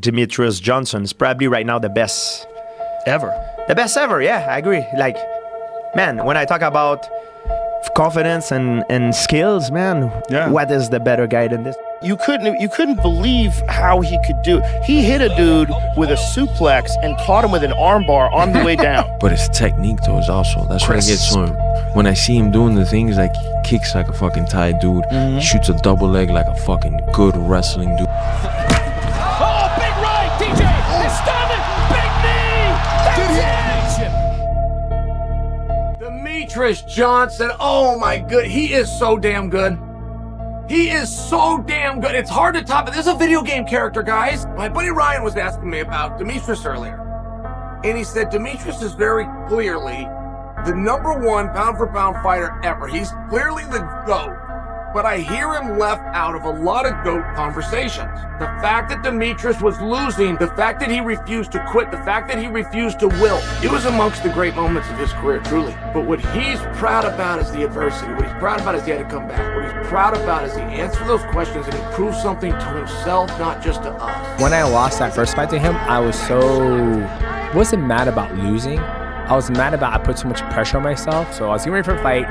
Demetrius Johnson is probably right now the best ever. The best ever, yeah, I agree. Like, man, when I talk about confidence and skills, man, what is the better guy than this? You couldn't believe how he could do it. He hit a dude with a suplex and caught him with an armbar on the way down. But his technique though is also, that's what I get to him. When I see him doing the things, like he kicks like a fucking Thai dude, he shoots a double leg like a fucking good wrestling dude. Oh, big right, DJ, it's standing, big knee, that's it. Demetrius Johnson, oh my good, he is so damn good. He is so damn good. It's hard to top it. This is a video game character, guys. My buddy Ryan was asking me about Demetrius earlier. And he said Demetrius is very clearly the #1 pound-for-pound fighter ever. He's clearly the GOAT. But I hear him left out of a lot of GOAT conversations. The fact that Demetrius was losing, the fact that he refused to quit, the fact that he refused to wilt, it was amongst the great moments of his career, truly. But what he's proud about is the adversity. What he's proud about is he had to come back. What he's proud about is he answered those questions and he proved something to himself, not just to us. When I lost that first fight to him, I wasn't mad about losing. I was mad about I put so much pressure on myself. So I was getting ready for a fight.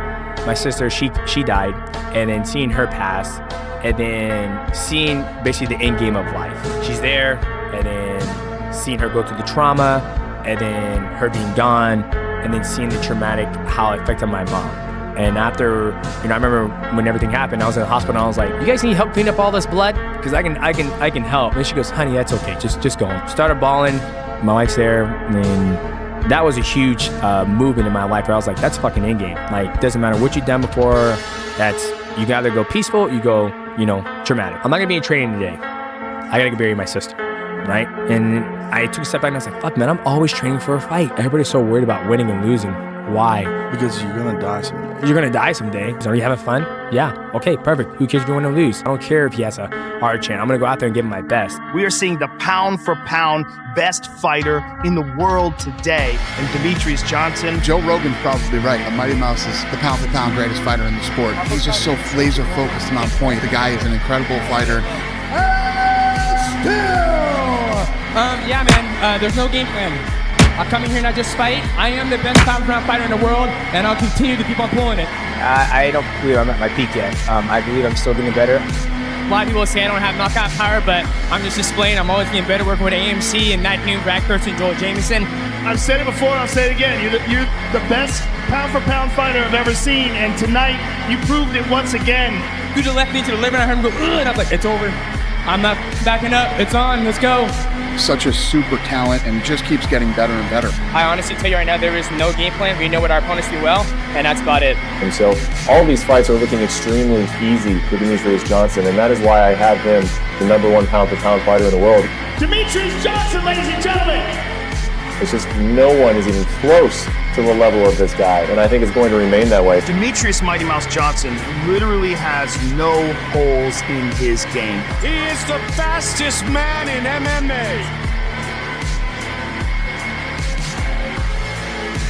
My sister, she died, and then seeing her pass, and then seeing basically the end game of life. She's there, and then seeing her go through the trauma, and then her being gone, and then seeing the traumatic, how it affected my mom. And after, I remember when everything happened, I was in the hospital, and I was like, you guys need help clean up all this blood? Because I can help. And she goes, honey, that's okay, just go home. Started bawling, my wife's there, and that was a huge movement in my life where I was like, that's fucking endgame. Like, doesn't matter what you've done before, you gotta go peaceful, you go, traumatic. I'm not gonna be in training today. I gotta go bury my sister, right? And I took a step back and I was like, fuck man, I'm always training for a fight. Everybody's so worried about winning and losing. Why? Because you're gonna die someday. You're gonna die someday. So are you having fun? Yeah, okay, perfect. Who cares if you want to lose? I don't care if he has a hard chance. I'm gonna go out there and give him my best. We are seeing the pound-for-pound best fighter in the world today, and Demetrius Johnson. Joe Rogan's probably right. Mighty Mouse is the pound-for-pound greatest fighter in the sport. He's just so laser-focused and on point. The guy is an incredible fighter. Yeah, man, there's no game plan. I'm coming here not just fight. I am the best pound-for-pound fighter in the world, and I'll continue to keep on pulling it. I don't believe I'm at my peak yet. I believe I'm still getting better. A lot of people say I don't have knockout power, but I'm just displaying I'm always getting better working with AMC and Matt Noon, Brad Kirsten, Joel Jamieson. I've said it before, I'll say it again. You're the best pound-for-pound fighter I've ever seen, and tonight you proved it once again. Threw the left knee to the liver, and I heard him go, ugh, and I was like, it's over. I'm not backing up. It's on. Let's go. Such a super talent and just keeps getting better and better. I honestly tell you right now, there is no game plan. We know what our opponents do well, and that's about it. And so all these fights are looking extremely easy for Demetrius Johnson, and that is why I have him the #1 pound-for-pound fighter in the world. Demetrius Johnson, ladies and gentlemen. It's just no one is even close to the level of this guy, and I think it's going to remain that way. Demetrius Mighty Mouse Johnson literally has no holes in his game. He is the fastest man in MMA.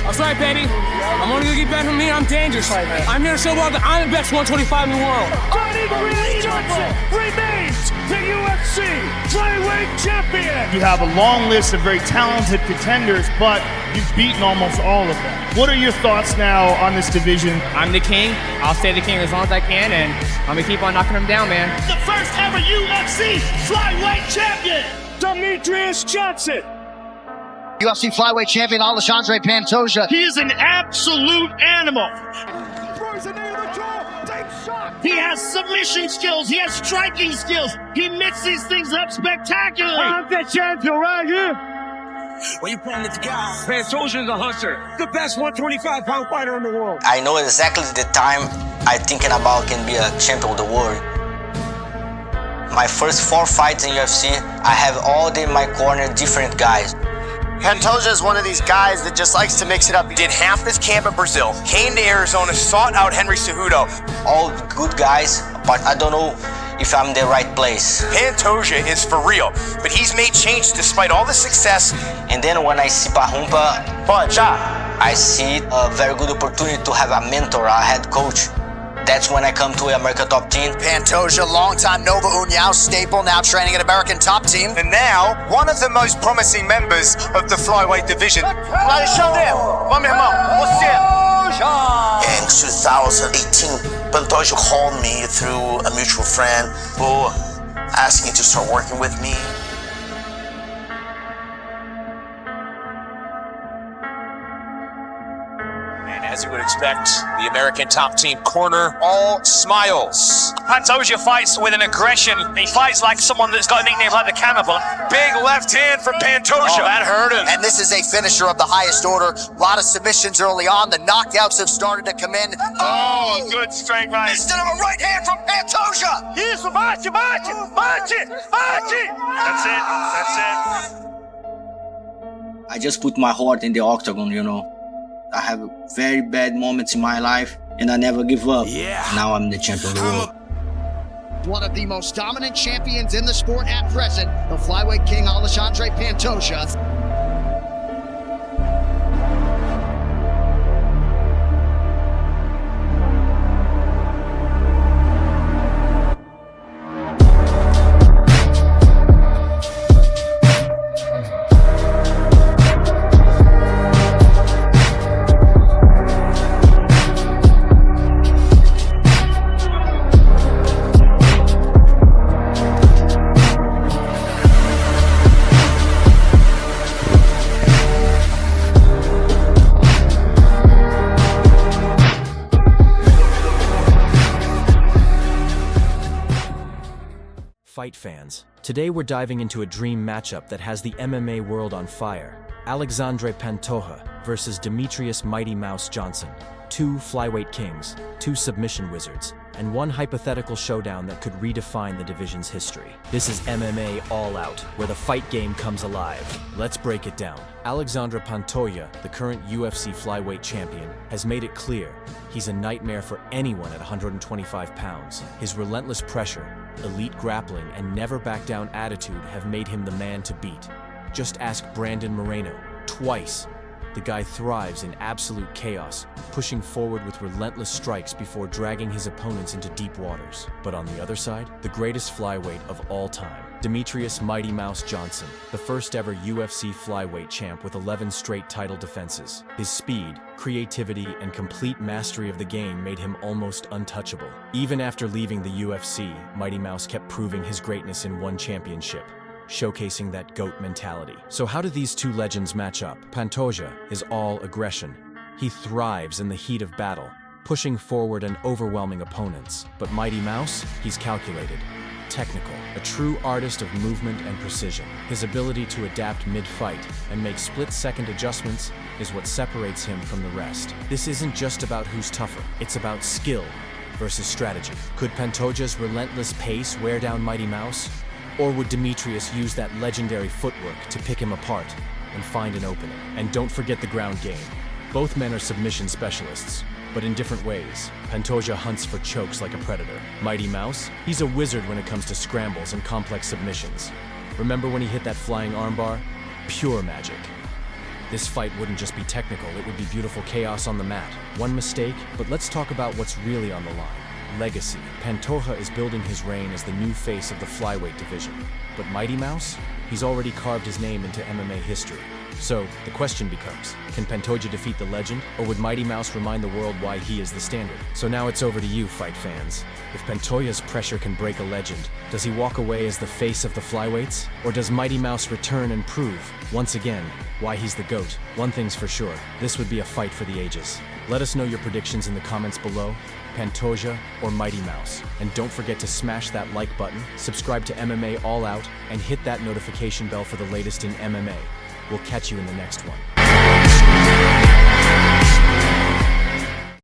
That's right, baby. I'm only gonna get better from me. I'm dangerous. I'm here to show that I'm the best 125 in the world. Demetrius Johnson remains the UFC flyweight champion. You have a long list of very talented contenders, but you've beaten almost all of them. What are your thoughts now on this division? I'm the king. I'll stay the king as long as I can, and I'm gonna keep on knocking them down, man. The first ever UFC flyweight champion, Demetrius Johnson. UFC flyweight champion Alexandre Pantoja. He is an absolute animal. He has submission skills. He has striking skills. He mixes things up spectacularly. I'm the champion right here. When you put him together, Pantoja is a hunter, the best 125-pound fighter in the world. I know exactly the time I'm thinking about can be a champion of the world. My first 4 fights in UFC, I have all in my corner different guys. Pantoja is one of these guys that just likes to mix it up. He did half his camp in Brazil, came to Arizona, sought out Henry Cejudo. All good guys, but I don't know if I'm in the right place. Pantoja is for real, but he's made changes despite all the success. And then when I see Parrumpa, I see a very good opportunity to have a mentor, a head coach. That's when I come to America Top Team. Pantoja, longtime Nova União staple, now training at American Top Team. And now, one of the most promising members of the flyweight division. In 2018, Pantoja called me through a mutual friend who asked me to start working with me. As you would expect, the American Top Team corner, all smiles. Pantoja fights with an aggression. He fights like someone that's got a nickname like the Cannibal. Big left hand from Pantoja. Oh, that hurt him. And this is a finisher of the highest order. A lot of submissions early on. The knockouts have started to come in. Oh, good straight right. Instead of a right hand from Pantoja. Isso, bate. That's it. I just put my heart in the octagon, you know. I have very bad moments in my life, and I never give up. Yeah. Now I'm the champion of the world. One of the most dominant champions in the sport at present, the flyweight king Alexandre Pantoja. Fight fans, today we're diving into a dream matchup that has the MMA world on fire. Alexandre Pantoja versus Demetrious Mighty Mouse Johnson. Two flyweight kings, two submission wizards, and one hypothetical showdown that could redefine the division's history. This is MMA All Out, where the fight game comes alive. Let's break it down. Alexandre Pantoja, the current UFC flyweight champion, has made it clear he's a nightmare for anyone at 125 pounds. His relentless pressure, elite grappling, and never back down attitude have made him the man to beat. Just ask Brandon Moreno. Twice. The guy thrives in absolute chaos, pushing forward with relentless strikes before dragging his opponents into deep waters. But on the other side, the greatest flyweight of all time, Demetrious Mighty Mouse Johnson, the first ever UFC flyweight champ with 11 straight title defenses. His speed, creativity, and complete mastery of the game made him almost untouchable. Even after leaving the UFC, Mighty Mouse kept proving his greatness in one championship, showcasing that GOAT mentality. So how do these two legends match up? Pantoja is all aggression. He thrives in the heat of battle, pushing forward and overwhelming opponents. But Mighty Mouse, he's calculated, technical, a true artist of movement and precision. His ability to adapt mid-fight and make split-second adjustments is what separates him from the rest. This isn't just about who's tougher, it's about skill versus strategy. Could Pantoja's relentless pace wear down Mighty Mouse? Or would Demetrious use that legendary footwork to pick him apart and find an opening? And don't forget the ground game. Both men are submission specialists, but in different ways. Pantoja hunts for chokes like a predator. Mighty Mouse, he's a wizard when it comes to scrambles and complex submissions. Remember when he hit that flying armbar? Pure magic. This fight wouldn't just be technical, it would be beautiful chaos on the mat. One mistake, but let's talk about what's really on the line. Legacy. Pantoja is building his reign as the new face of the flyweight division. But Mighty Mouse? He's already carved his name into MMA history. So, the question becomes, can Pantoja defeat the legend, or would Mighty Mouse remind the world why he is the standard? So now it's over to you, fight fans. If Pantoja's pressure can break a legend, does he walk away as the face of the flyweights? Or does Mighty Mouse return and prove, once again, why he's the GOAT? One thing's for sure, this would be a fight for the ages. Let us know your predictions in the comments below. Pantoja or Mighty Mouse. And don't forget to smash that like button, subscribe to MMA All Out, and hit that notification bell for the latest in MMA. We'll catch you in the next one.